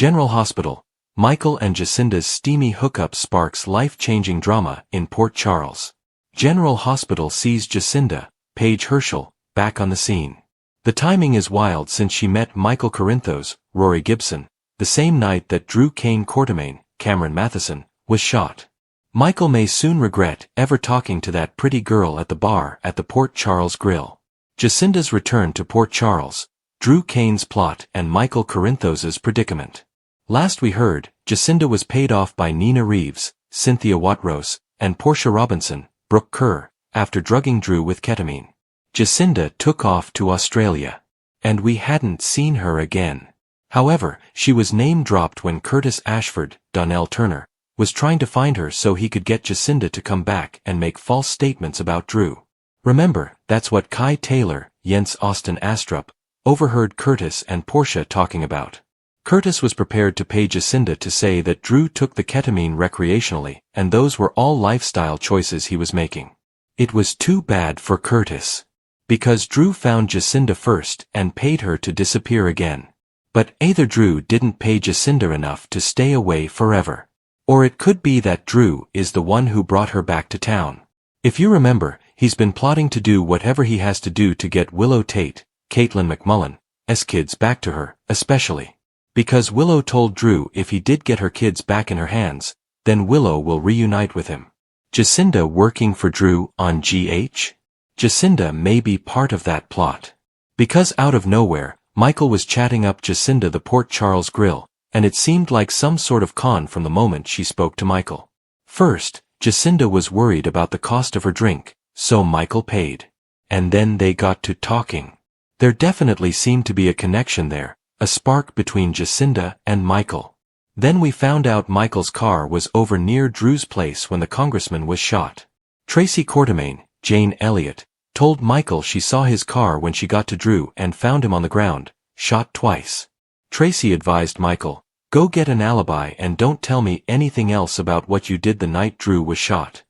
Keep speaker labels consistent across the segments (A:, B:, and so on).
A: General Hospital. Michael and Jacinda's steamy hookup sparks life-changing drama in Port Charles. General Hospital sees Jacinda, Paige Herschel, back on the scene. The timing is wild since she met Michael Corinthos, Rory Gibson, the same night that Drew Kane Quartermain, Cameron Matheson, was shot. Michael may soon regret ever talking to that pretty girl at the bar at the Port Charles Grill. Jacinda's return to Port Charles, Drew Kane's plot and Michael Corinthos's predicament. Last we heard, Jacinda was paid off by Nina Reeves, Cynthia Watrose, and Portia Robinson, Brooke Kerr, after drugging Drew with ketamine. Jacinda took off to Australia. And we hadn't seen her again. However, she was name-dropped when Curtis Ashford, Donnell Turner, was trying to find her so he could get Jacinda to come back and make false statements about Drew. Remember, that's what Kai Taylor, Jens Austin Astrup, overheard Curtis and Portia talking about. Curtis was prepared to pay Jacinda to say that Drew took the ketamine recreationally, and those were all lifestyle choices he was making. It was too bad for Curtis. Because Drew found Jacinda first and paid her to disappear again. But either Drew didn't pay Jacinda enough to stay away forever. Or it could be that Drew is the one who brought her back to town. If you remember, he's been plotting to do whatever he has to do to get Willow Tate, Caitlin McMullen's kids back to her, especially. Because Willow told Drew if he did get her kids back in her hands, then Willow will reunite with him. Jacinda working for Drew on GH? Jacinda may be part of that plot. Because out of nowhere, Michael was chatting up Jacinda the Port Charles Grill, and it seemed like some sort of con from the moment she spoke to Michael. First, Jacinda was worried about the cost of her drink, so Michael paid. And then they got to talking. There definitely seemed to be a connection there, a spark between Jacinda and Michael. Then we found out Michael's car was over near Drew's place when the congressman was shot. Tracy Quartermain, Jane Elliott, told Michael she saw his car when she got to Drew and found him on the ground, shot twice. Tracy advised Michael, "Go get an alibi and don't tell me anything else about what you did the night Drew was shot."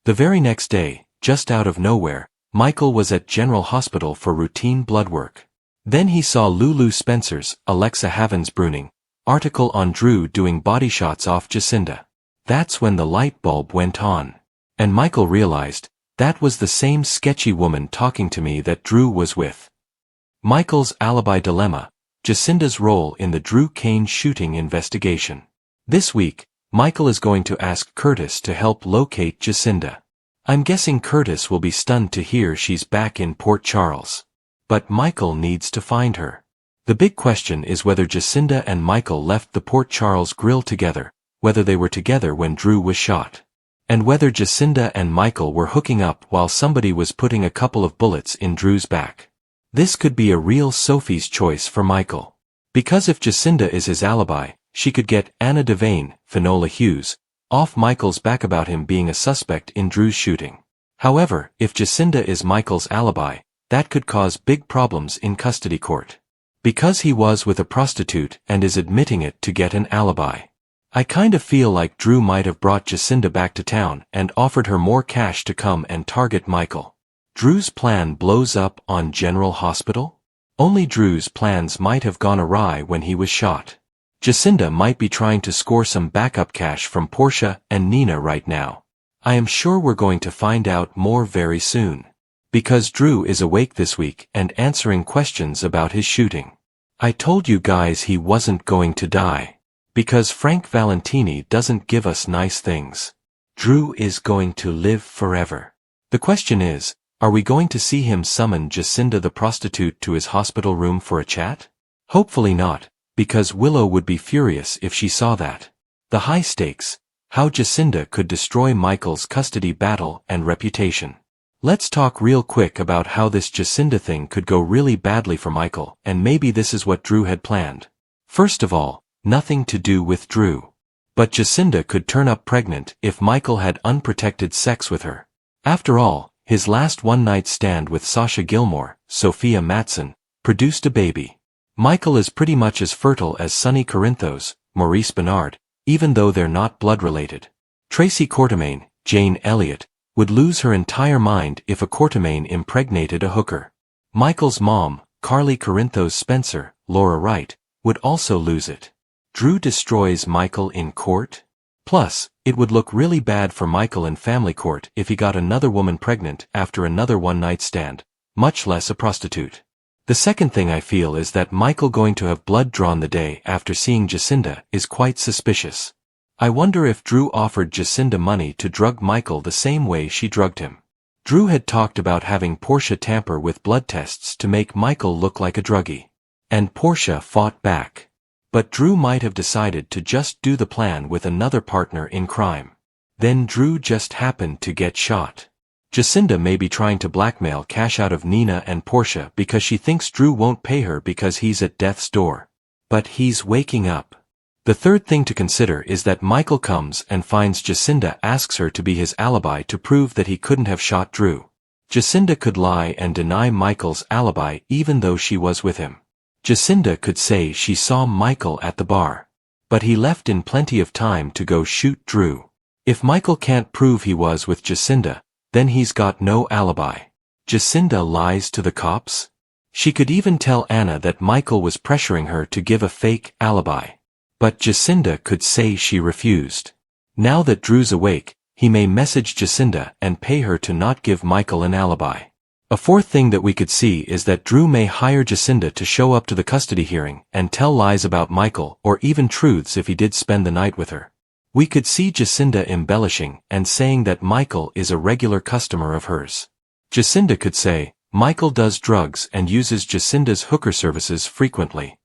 A: The very next day, just out of nowhere, Michael was at General Hospital for routine blood work. Then he saw Lulu Spencer's, Alexa Havens Bruning, article on Drew doing body shots off Jacinda. That's when the light bulb went on. And Michael realized, that was the same sketchy woman talking to me that Drew was with. Michael's alibi dilemma, Jacinda's role in the Drew Kane shooting investigation. This week, Michael is going to ask Curtis to help locate Jacinda. I'm guessing Curtis will be stunned to hear she's back in Port Charles. But Michael needs to find her. The big question is whether Jacinda and Michael left the Port Charles Grill together, whether they were together when Drew was shot. And whether Jacinda and Michael were hooking up while somebody was putting a couple of bullets in Drew's back. This could be a real Sophie's choice for Michael. Because if Jacinda is his alibi, she could get Anna Devane, Finola Hughes, off Michael's back about him being a suspect in Drew's shooting. However, if Jacinda is Michael's alibi, that could cause big problems in custody court. Because he was with a prostitute and is admitting it to get an alibi. I kind of feel like Drew might have brought Jacinda back to town and offered her more cash to come and target Michael. Drew's plan blows up on General Hospital? Only Drew's plans might have gone awry when he was shot. Jacinda might be trying to score some backup cash from Portia and Nina right now. I am sure we're going to find out more very soon. Because Drew is awake this week and answering questions about his shooting. I told you guys he wasn't going to die. Because Frank Valentini doesn't give us nice things. Drew is going to live forever. The question is, are we going to see him summon Jacinda the prostitute to his hospital room for a chat? Hopefully not, because Willow would be furious if she saw that. The high stakes, how Jacinda could destroy Michael's custody battle and reputation. Let's talk real quick about how this Jacinda thing could go really badly for Michael, and maybe this is what Drew had planned. First of all, nothing to do with Drew. But Jacinda could turn up pregnant if Michael had unprotected sex with her. After all, his last one-night stand with Sasha Gilmore, Sophia Matson, produced a baby. Michael is pretty much as fertile as Sonny Corinthos, Maurice Bernard, even though they're not blood-related. Tracy Quartermain, Jane Elliott, would lose her entire mind if a Quartermain impregnated a hooker. Michael's mom, Carly Corinthos Spencer, Laura Wright, would also lose it. Drew destroys Michael in court? Plus, it would look really bad for Michael in family court if he got another woman pregnant after another one-night stand, much less a prostitute. The second thing I feel is that Michael going to have blood drawn the day after seeing Jacinda is quite suspicious. I wonder if Drew offered Jacinda money to drug Michael the same way she drugged him. Drew had talked about having Portia tamper with blood tests to make Michael look like a druggie. And Portia fought back. But Drew might have decided to just do the plan with another partner in crime. Then Drew just happened to get shot. Jacinda may be trying to blackmail cash out of Nina and Portia because she thinks Drew won't pay her because he's at death's door. But he's waking up. The third thing to consider is that Michael comes and finds Jacinda, asks her to be his alibi to prove that he couldn't have shot Drew. Jacinda could lie and deny Michael's alibi even though she was with him. Jacinda could say she saw Michael at the bar. But he left in plenty of time to go shoot Drew. If Michael can't prove he was with Jacinda, then he's got no alibi. Jacinda lies to the cops? She could even tell Anna that Michael was pressuring her to give a fake alibi. But Jacinda could say she refused. Now that Drew's awake, he may message Jacinda and pay her to not give Michael an alibi. A fourth thing that we could see is that Drew may hire Jacinda to show up to the custody hearing and tell lies about Michael or even truths if he did spend the night with her. We could see Jacinda embellishing and saying that Michael is a regular customer of hers. Jacinda could say, Michael does drugs and uses Jacinda's hooker services frequently.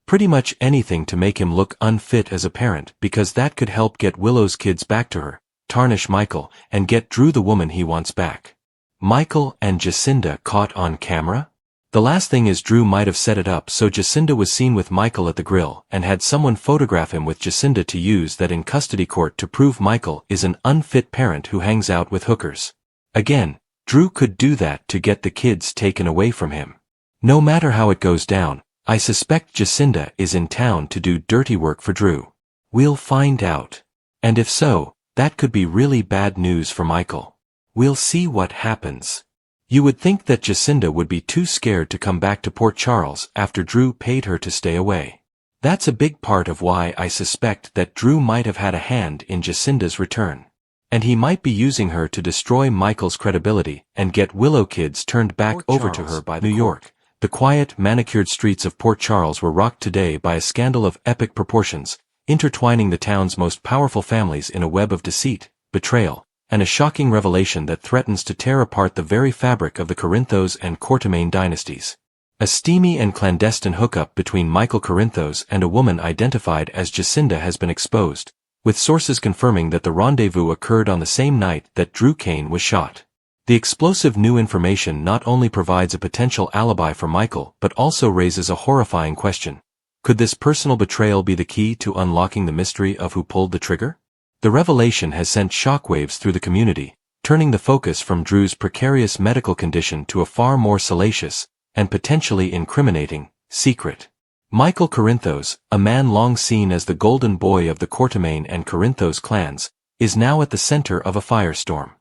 A: Pretty much anything to make him look unfit as a parent because that could help get Willow's kids back to her, tarnish Michael, and get Drew the woman he wants back. Michael and Jacinda caught on camera? The last thing is Drew might have set it up so Jacinda was seen with Michael at the grill and had someone photograph him with Jacinda to use that in custody court to prove Michael is an unfit parent who hangs out with hookers. Again, Drew could do that to get the kids taken away from him. No matter how it goes down, I suspect Jacinda is in town to do dirty work for Drew. We'll find out. And if so, that could be really bad news for Michael. We'll see what happens. You would think that Jacinda would be too scared to come back to Port Charles after Drew paid her to stay away. That's a big part of why I suspect that Drew might have had a hand in Jacinda's return. And he might be using her to destroy Michael's credibility and get Willow kids turned back over to her by New York. The quiet, manicured streets of Port Charles were rocked today by a scandal of epic proportions, intertwining the town's most powerful families in a web of deceit, betrayal, and a shocking revelation that threatens to tear apart the very fabric of the Corinthos and Courtemane dynasties. A steamy and clandestine hookup between Michael Corinthos and a woman identified as Jacinda has been exposed, with sources confirming that the rendezvous occurred on the same night that Drew Kane was shot. The explosive new information not only provides a potential alibi for Michael but also raises a horrifying question. Could this personal betrayal be the key to unlocking the mystery of who pulled the trigger? The revelation has sent shockwaves through the community, turning the focus from Drew's precarious medical condition to a far more salacious, and potentially incriminating, secret. Michael Corinthos, a man long seen as the golden boy of the Courtemane and Corinthos clans, is now at the center of a firestorm.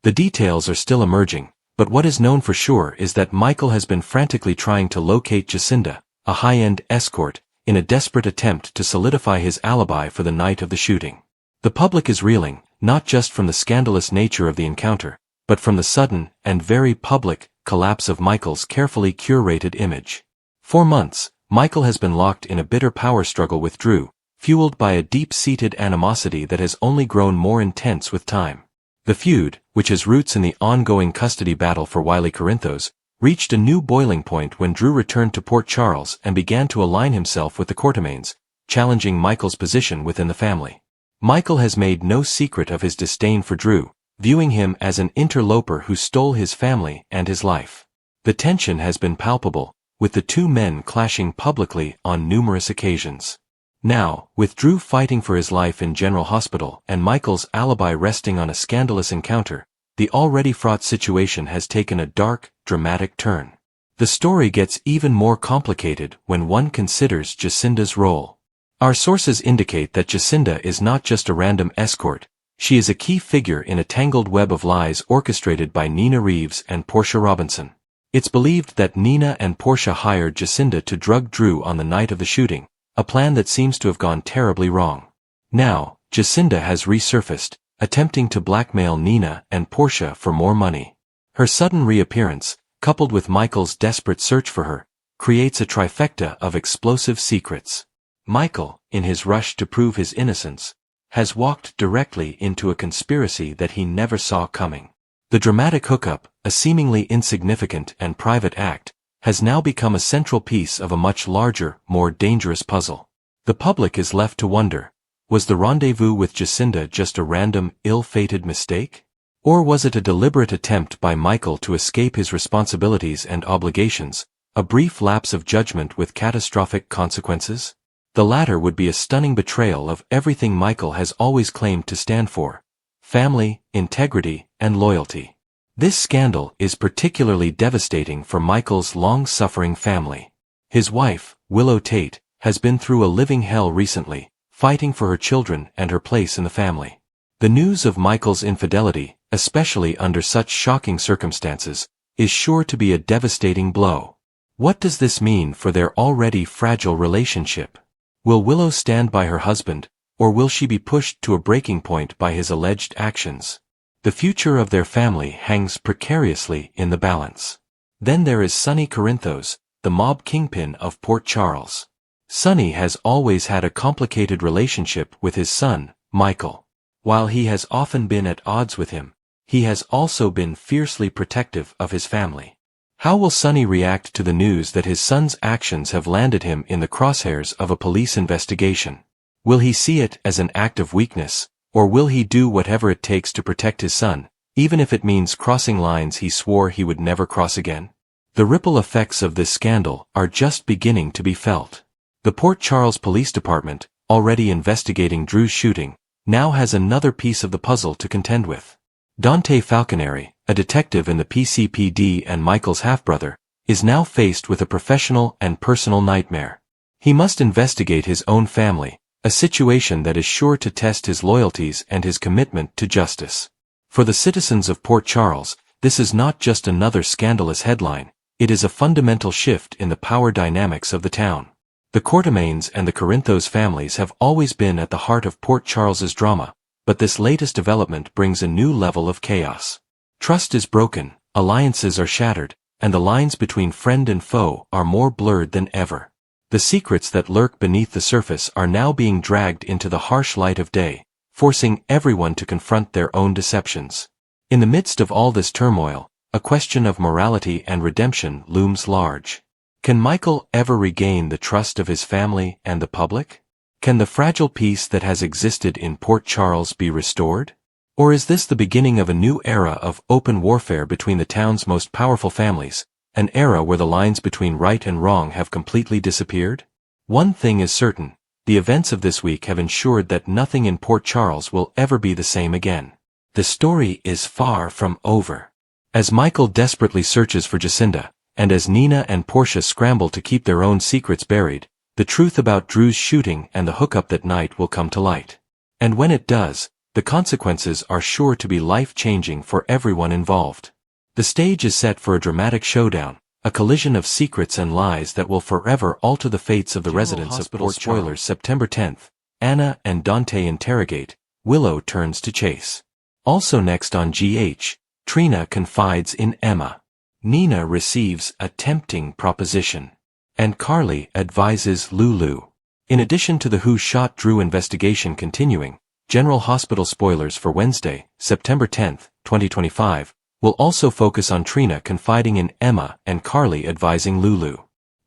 A: The details are still emerging, but what is known for sure is that Michael has been frantically trying to locate Jacinda, a high-end escort, in a desperate attempt to solidify his alibi for the night of the shooting. The public is reeling, not just from the scandalous nature of the encounter, but from the sudden, and very public, collapse of Michael's carefully curated image. For months, Michael has been locked in a bitter power struggle with Drew, fueled by a deep-seated animosity that has only grown more intense with time. The feud, which has roots in the ongoing custody battle for Wiley Corinthos, reached a new boiling point when Drew returned to Port Charles and began to align himself with the Courtemanes, challenging Michael's position within the family. Michael has made no secret of his disdain for Drew, viewing him as an interloper who stole his family and his life. The tension has been palpable, with the two men clashing publicly on numerous occasions. Now, with Drew fighting for his life in General Hospital and Michael's alibi resting on a scandalous encounter, the already fraught situation has taken a dark, dramatic turn. The story gets even more complicated when one considers Jacinda's role. Our sources indicate that Jacinda is not just a random escort, she is a key figure in a tangled web of lies orchestrated by Nina Reeves and Portia Robinson. It's believed that Nina and Portia hired Jacinda to drug Drew on the night of the shooting, a plan that seems to have gone terribly wrong. Now, Jacinda has resurfaced, attempting to blackmail Nina and Portia for more money. Her sudden reappearance, coupled with Michael's desperate search for her, creates a trifecta of explosive secrets. Michael, in his rush to prove his innocence, has walked directly into a conspiracy that he never saw coming. The dramatic hookup, a seemingly insignificant and private act, has now become a central piece of a much larger, more dangerous puzzle. The public is left to wonder, was the rendezvous with Jacinda just a random, ill-fated mistake? Or was it a deliberate attempt by Michael to escape his responsibilities and obligations, a brief lapse of judgment with catastrophic consequences? The latter would be a stunning betrayal of everything Michael has always claimed to stand for: family, integrity, and loyalty. This scandal is particularly devastating for Michael's long-suffering family. His wife, Willow Tate, has been through a living hell recently, fighting for her children and her place in the family. The news of Michael's infidelity, especially under such shocking circumstances, is sure to be a devastating blow. What does this mean for their already fragile relationship? Will Willow stand by her husband, or will she be pushed to a breaking point by his alleged actions? The future of their family hangs precariously in the balance. Then there is Sonny Corinthos, the mob kingpin of Port Charles. Sonny has always had a complicated relationship with his son, Michael. While he has often been at odds with him, he has also been fiercely protective of his family. How will Sonny react to the news that his son's actions have landed him in the crosshairs of a police investigation? Will he see it as an act of weakness, or will he do whatever it takes to protect his son, even if it means crossing lines he swore he would never cross again? The ripple effects of this scandal are just beginning to be felt. The Port Charles Police Department, already investigating Drew's shooting, now has another piece of the puzzle to contend with. Dante Falconeri, a detective in the PCPD and Michael's half-brother, is now faced with a professional and personal nightmare. He must investigate his own family, a situation that is sure to test his loyalties and his commitment to justice. For the citizens of Port Charles, this is not just another scandalous headline, it is a fundamental shift in the power dynamics of the town. The Courtemains and the Corinthos families have always been at the heart of Port Charles's drama, but this latest development brings a new level of chaos. Trust is broken, alliances are shattered, and the lines between friend and foe are more blurred than ever. The secrets that lurk beneath the surface are now being dragged into the harsh light of day, forcing everyone to confront their own deceptions. In the midst of all this turmoil, a question of morality and redemption looms large. Can Michael ever regain the trust of his family and the public? Can the fragile peace that has existed in Port Charles be restored? Or is this the beginning of a new era of open warfare between the town's most powerful families, an era where the lines between right and wrong have completely disappeared? One thing is certain, the events of this week have ensured that nothing in Port Charles will ever be the same again. The story is far from over. As Michael desperately searches for Jacinda, and as Nina and Portia scramble to keep their own secrets buried, the truth about Drew's shooting and the hookup that night will come to light. And when it does, the consequences are sure to be life-changing for everyone involved. The stage is set for a dramatic showdown, a collision of secrets and lies that will forever alter the fates of the residents of Port Charles. Spoilers September 10th, Anna and Dante interrogate, Willow turns to Chase. Also next on GH, Trina confides in Emma. Nina receives a tempting proposition. And Carly advises Lulu. In addition to the Who Shot Drew investigation continuing, General Hospital spoilers for Wednesday, September 10th, 2025, will also focus on Trina confiding in Emma and Carly advising Lulu.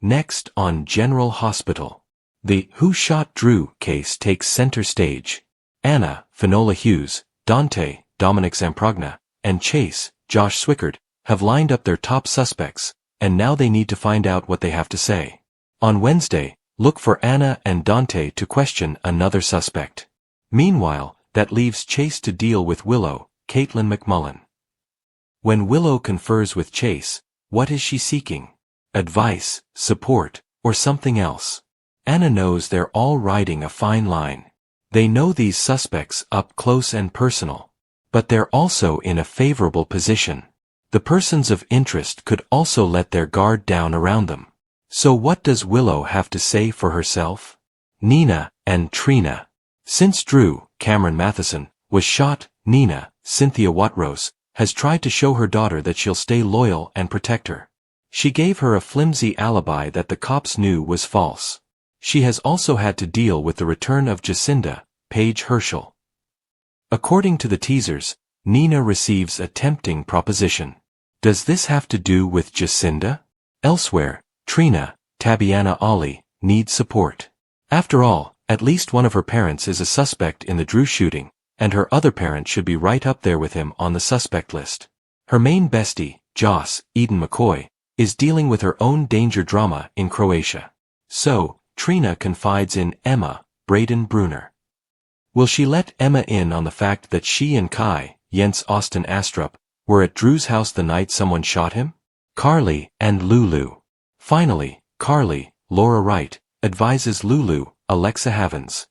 A: Next on General Hospital. The Who Shot Drew case takes center stage. Anna, Finola Hughes, Dante, Dominic Zamprogna, and Chase, Josh Swickard, have lined up their top suspects, and now they need to find out what they have to say. On Wednesday, look for Anna and Dante to question another suspect. Meanwhile, that leaves Chase to deal with Willow, Caitlin McMullen. When Willow confers with Chase, what is she seeking? Advice, support, or something else? Anna knows they're all riding a fine line. They know these suspects up close and personal. But they're also in a favorable position. The persons of interest could also let their guard down around them. So what does Willow have to say for herself? Nina and Trina. Since Drew, Cameron Matheson, was shot, Nina, Cynthia Watrose, has tried to show her daughter that she'll stay loyal and protect her. She gave her a flimsy alibi that the cops knew was false. She has also had to deal with the return of Jacinda, Paige Herschel. According to the teasers, Nina receives a tempting proposition. Does this have to do with Jacinda? Elsewhere, Trina, Tabiana Ali, needs support. After all, at least one of her parents is a suspect in the Drew shooting, and her other parent should be right up there with him on the suspect list. Her main bestie, Joss, Eden McCoy, is dealing with her own danger drama in Croatia. So, Trina confides in Emma, Braden Bruner. Will she let Emma in on the fact that she and Kai, Jens Austin Astrup, were at Drew's house the night someone shot him? Carly and Lulu. Finally, Carly, Laura Wright, advises Lulu, Alexa Havens.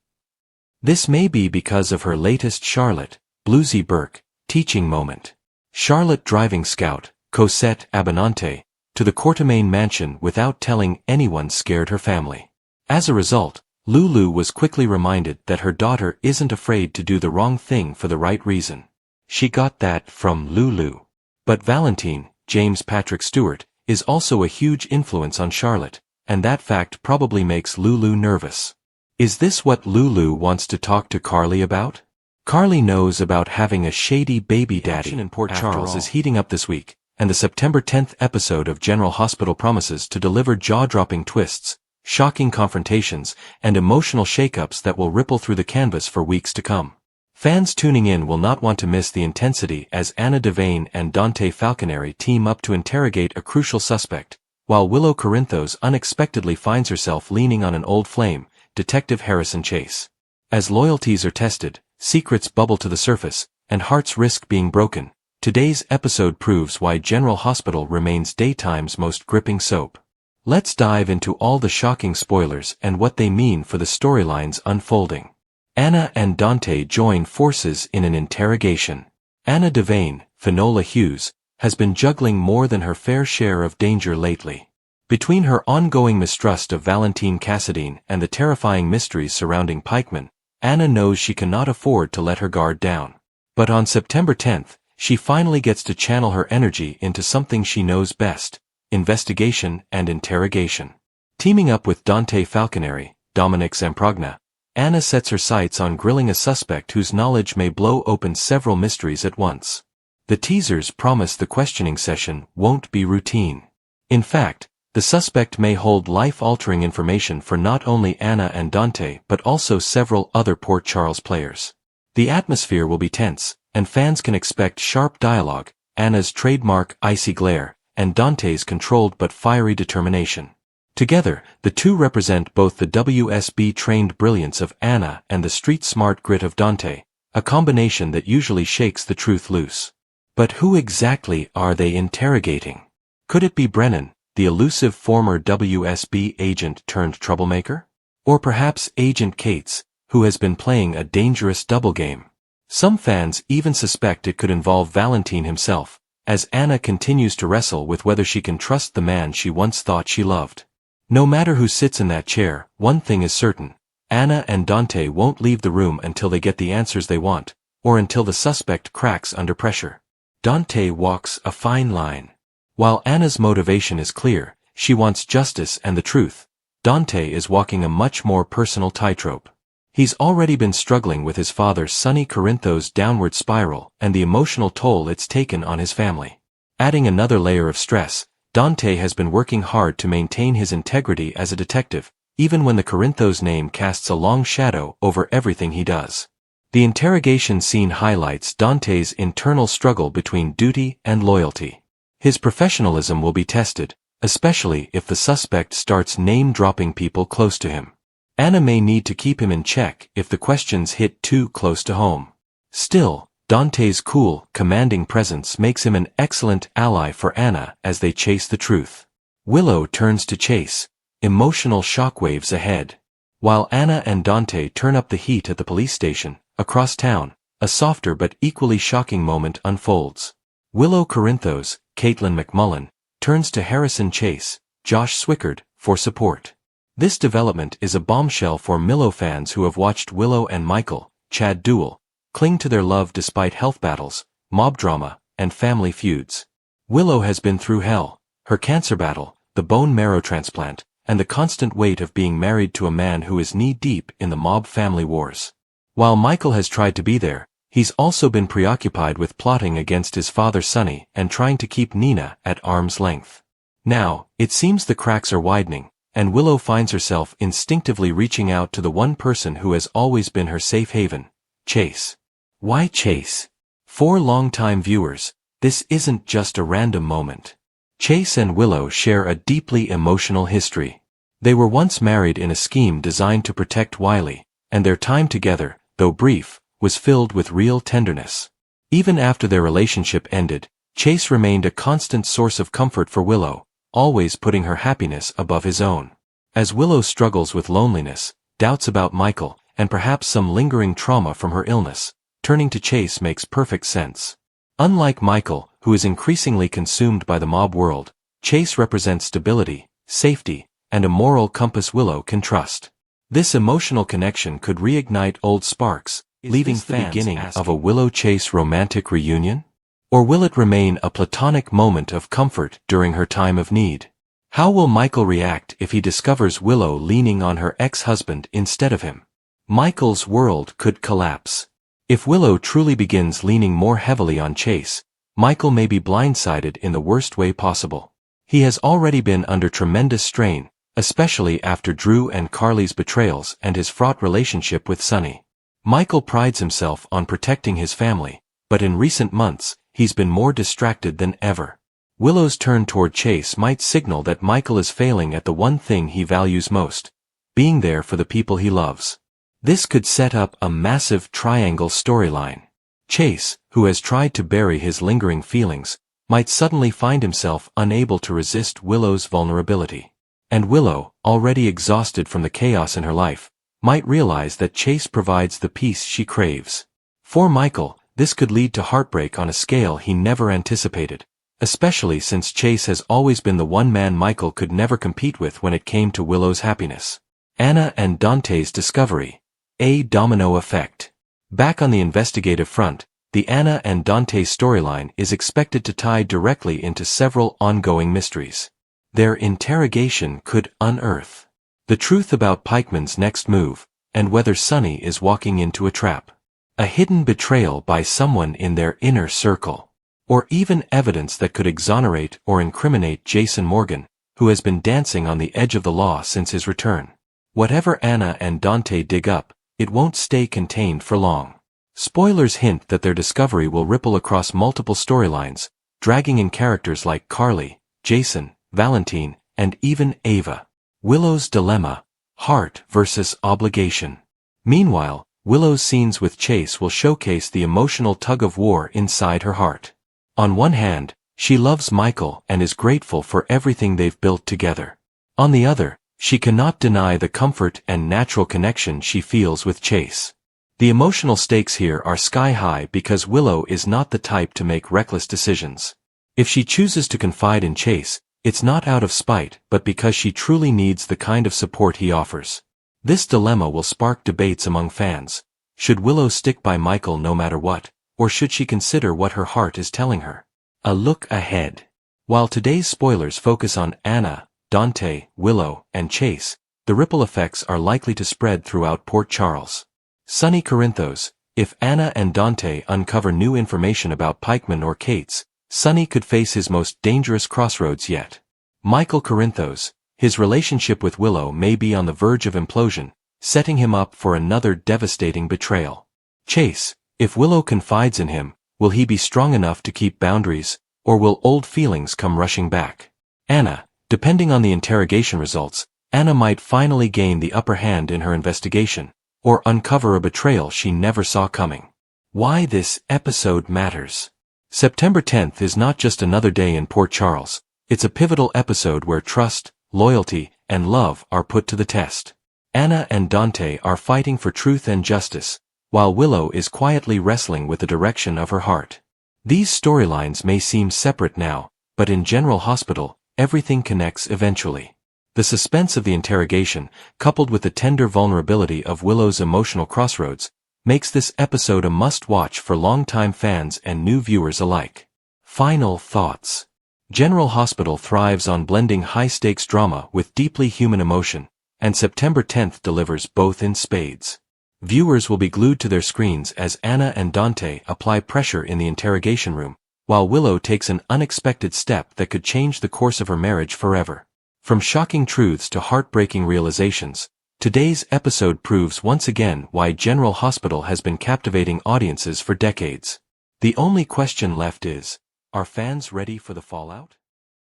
A: This may be because of her latest Charlotte, Bluesy Burke, teaching moment. Charlotte driving Scout, Cosette Abinante, to the Courtemain mansion without telling anyone scared her family. As a result, Lulu was quickly reminded that her daughter isn't afraid to do the wrong thing for the right reason. She got that from Lulu. But Valentine, James Patrick Stewart, is also a huge influence on Charlotte, and that fact probably makes Lulu nervous. Is this what Lulu wants to talk to Carly about? Carly knows about having a shady baby daddy. Action in Port Charles is heating up this week, and the September 10th episode of General Hospital promises to deliver jaw-dropping twists, shocking confrontations, and emotional shakeups that will ripple through the canvas for weeks to come. Fans tuning in will not want to miss the intensity as Anna Devane and Dante Falconeri team up to interrogate a crucial suspect, while Willow Corinthos unexpectedly finds herself leaning on an old flame, Detective Harrison Chase. As loyalties are tested, secrets bubble to the surface, and hearts risk being broken, today's episode proves why General Hospital remains daytime's most gripping soap. Let's dive into all the shocking spoilers and what they mean for the storylines unfolding. Anna and Dante join forces in an interrogation. Anna Devane, Finola Hughes, has been juggling more than her fair share of danger lately. Between her ongoing mistrust of Valentine Cassadine and the terrifying mysteries surrounding Pikeman, Anna knows she cannot afford to let her guard down. But on September 10th, she finally gets to channel her energy into something she knows best: investigation and interrogation. Teaming up with Dante Falconeri, Dominic Zamprogna, Anna sets her sights on grilling a suspect whose knowledge may blow open several mysteries at once. The teasers promise the questioning session won't be routine. In fact, the suspect may hold life-altering information for not only Anna and Dante but also several other Port Charles players. The atmosphere will be tense, and fans can expect sharp dialogue, Anna's trademark icy glare, and Dante's controlled but fiery determination. Together, the two represent both the WSB-trained brilliance of Anna and the street-smart grit of Dante, a combination that usually shakes the truth loose. But who exactly are they interrogating? Could it be Brennan, the elusive former WSB agent turned troublemaker? Or perhaps Agent Cates, who has been playing a dangerous double game? Some fans even suspect it could involve Valentine himself, as Anna continues to wrestle with whether she can trust the man she once thought she loved. No matter who sits in that chair, one thing is certain: Anna and Dante won't leave the room until they get the answers they want, or until the suspect cracks under pressure. Dante walks a fine line. While Anna's motivation is clear, she wants justice and the truth, Dante is walking a much more personal tightrope. He's already been struggling with his father Sonny Corinthos' downward spiral and the emotional toll it's taken on his family. Adding another layer of stress, Dante has been working hard to maintain his integrity as a detective, even when the Corinthos name casts a long shadow over everything he does. The interrogation scene highlights Dante's internal struggle between duty and loyalty. His professionalism will be tested, especially if the suspect starts name-dropping people close to him. Anna may need to keep him in check if the questions hit too close to home. Still, Dante's cool, commanding presence makes him an excellent ally for Anna as they chase the truth. Willow turns to Chase, emotional shockwaves ahead. While Anna and Dante turn up the heat at the police station, across town, a softer but equally shocking moment unfolds. Willow Corinthos, Caitlin McMullen, turns to Harrison Chase, Josh Swickard, for support. This development is a bombshell for Willow fans who have watched Willow and Michael, Chad duel, cling to their love despite health battles, mob drama, and family feuds. Willow has been through hell, her cancer battle, the bone marrow transplant, and the constant weight of being married to a man who is knee-deep in the mob family wars. While Michael has tried to be there, he's also been preoccupied with plotting against his father Sonny and trying to keep Nina at arm's length. Now, it seems the cracks are widening, and Willow finds herself instinctively reaching out to the one person who has always been her safe haven, Chase. Why Chase? For longtime viewers, this isn't just a random moment. Chase and Willow share a deeply emotional history. They were once married in a scheme designed to protect Wiley, and their time together, though brief, was filled with real tenderness. Even after their relationship ended, Chase remained a constant source of comfort for Willow, always putting her happiness above his own. As Willow struggles with loneliness, doubts about Michael, and perhaps some lingering trauma from her illness, turning to Chase makes perfect sense. Unlike Michael, who is increasingly consumed by the mob world, Chase represents stability, safety, and a moral compass Willow can trust. This emotional connection could reignite old sparks, leaving fans the beginning of a Willow-Chase romantic reunion? Or will it remain a platonic moment of comfort during her time of need? How will Michael react if he discovers Willow leaning on her ex-husband instead of him? Michael's world could collapse. If Willow truly begins leaning more heavily on Chase, Michael may be blindsided in the worst way possible. He has already been under tremendous strain, especially after Drew and Carly's betrayals and his fraught relationship with Sonny. Michael prides himself on protecting his family, but in recent months, he's been more distracted than ever. Willow's turn toward Chase might signal that Michael is failing at the one thing he values most, being there for the people he loves. This could set up a massive triangle storyline. Chase, who has tried to bury his lingering feelings, might suddenly find himself unable to resist Willow's vulnerability. And Willow, already exhausted from the chaos in her life, might realize that Chase provides the peace she craves. For Michael, this could lead to heartbreak on a scale he never anticipated, especially since Chase has always been the one man Michael could never compete with when it came to Willow's happiness. Anna and Dante's discovery. A domino effect. Back on the investigative front, the Anna and Dante storyline is expected to tie directly into several ongoing mysteries. Their interrogation could unearth the truth about Pikeman's next move, and whether Sonny is walking into a trap. A hidden betrayal by someone in their inner circle. Or even evidence that could exonerate or incriminate Jason Morgan, who has been dancing on the edge of the law since his return. Whatever Anna and Dante dig up, it won't stay contained for long. Spoilers hint that their discovery will ripple across multiple storylines, dragging in characters like Carly, Jason, Valentine, and even Ava. Willow's dilemma: heart versus obligation. Meanwhile, Willow's scenes with Chase will showcase the emotional tug-of-war inside her heart. On one hand, she loves Michael and is grateful for everything they've built together. On the other, she cannot deny the comfort and natural connection she feels with Chase. The emotional stakes here are sky-high because Willow is not the type to make reckless decisions. If she chooses to confide in Chase, it's not out of spite but because she truly needs the kind of support he offers. This dilemma will spark debates among fans. Should Willow stick by Michael no matter what, or should she consider what her heart is telling her? A look ahead. While today's spoilers focus on Anna, Dante, Willow, and Chase, the ripple effects are likely to spread throughout Port Charles. Sonny Corinthos. If Anna and Dante uncover new information about Pikeman or Cates, Sonny could face his most dangerous crossroads yet. Michael Corinthos. His relationship with Willow may be on the verge of implosion, setting him up for another devastating betrayal. Chase. If Willow confides in him, will he be strong enough to keep boundaries, or will old feelings come rushing back? Anna. Depending on the interrogation results, Anna might finally gain the upper hand in her investigation, or uncover a betrayal she never saw coming. Why this episode matters. September 10th is not just another day in Port Charles, it's a pivotal episode where trust, loyalty, and love are put to the test. Anna and Dante are fighting for truth and justice, while Willow is quietly wrestling with the direction of her heart. These storylines may seem separate now, but in General Hospital, everything connects eventually. The suspense of the interrogation, coupled with the tender vulnerability of Willow's emotional crossroads, makes this episode a must-watch for longtime fans and new viewers alike. Final thoughts. General Hospital thrives on blending high-stakes drama with deeply human emotion, and September 10th delivers both in spades. Viewers will be glued to their screens as Anna and Dante apply pressure in the interrogation room, while Willow takes an unexpected step that could change the course of her marriage forever. From shocking truths to heartbreaking realizations, today's episode proves once again why General Hospital has been captivating audiences for decades. The only question left is, are fans ready for the fallout?